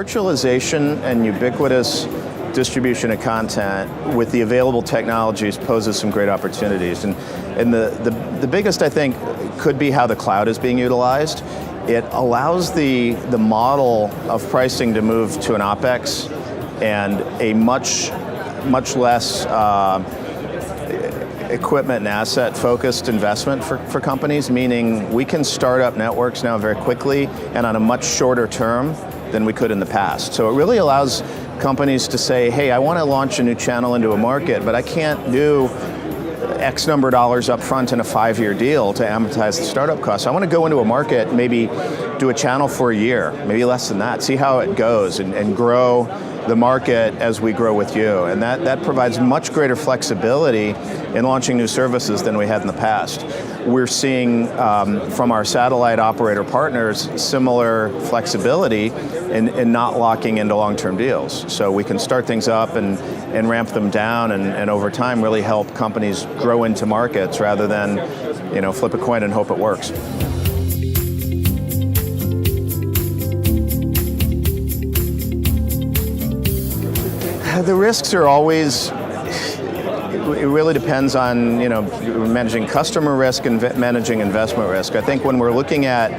virtualization and ubiquitous distribution of content with the available technologies poses some great opportunities. And the biggest, I think, could be how the cloud is being utilized. It allows the model of pricing to move to an OpEx and a much less equipment and asset focused investment for companies, meaning we can start up networks now very quickly and on a much shorter term than we could in the past. So it really allows companies to say, hey, I want to launch a new channel into a market, but I can't do X number of dollars up front in a 5-year deal to amortize the startup costs. I want to go into a market, maybe do a channel for a year, maybe less than that, see how it goes and grow the market as we grow with you. And that provides much greater flexibility in launching new services than we had in the past. We're seeing from our satellite operator partners similar flexibility in not locking into long-term deals. So we can start things up and ramp them down and over time really help companies grow into markets rather than flip a coin and hope it works. The risks are always, it really depends on managing customer risk and managing investment risk. I think when we're looking at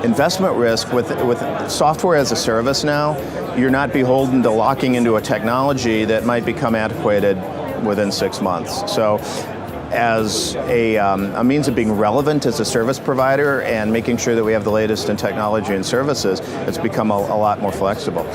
investment risk with software as a service now, you're not beholden to locking into a technology that might become antiquated within 6 months. So as a means of being relevant as a service provider and making sure that we have the latest in technology and services, it's become a lot more flexible.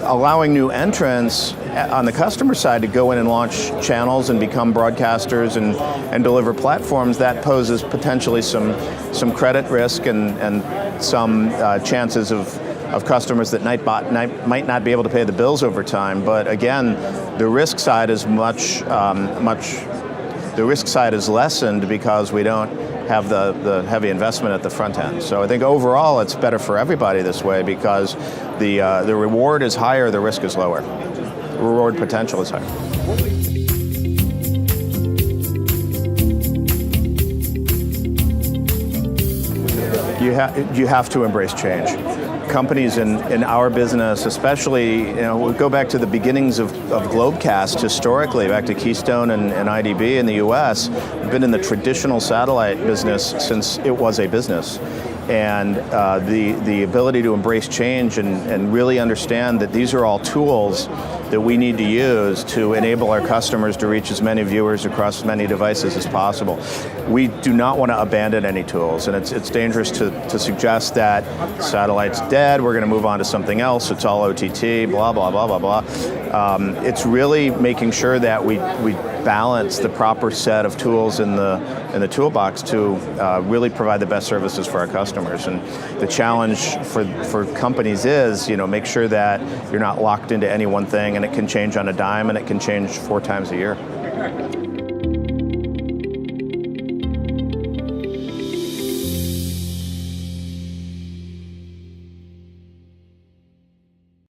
Allowing new entrants on the customer side to go in and launch channels and become broadcasters and deliver platforms, that poses potentially some credit risk and some chances of customers that might not be able to pay the bills over time. But again, the risk side is the risk side is lessened because we don't have the heavy investment at the front end. So I think overall it's better for everybody this way because the reward is higher, the risk is lower. Reward potential is higher. You have to embrace change. Companies in our business, especially, we go back to the beginnings of Globecast historically, back to Keystone and IDB in the US. We've been in the traditional satellite business since it was a business. And the ability to embrace change and really understand that these are all tools that we need to use to enable our customers to reach as many viewers across as many devices as possible. We do not want to abandon any tools, and it's dangerous to suggest that satellite's dead, we're going to move on to something else, it's all OTT, blah, blah, blah, blah, blah. It's really making sure that we balance the proper set of tools in the toolbox to really provide the best services for our customers. And the challenge for companies is, make sure that you're not locked into any one thing, and it can change on a dime, and it can change 4 times a year.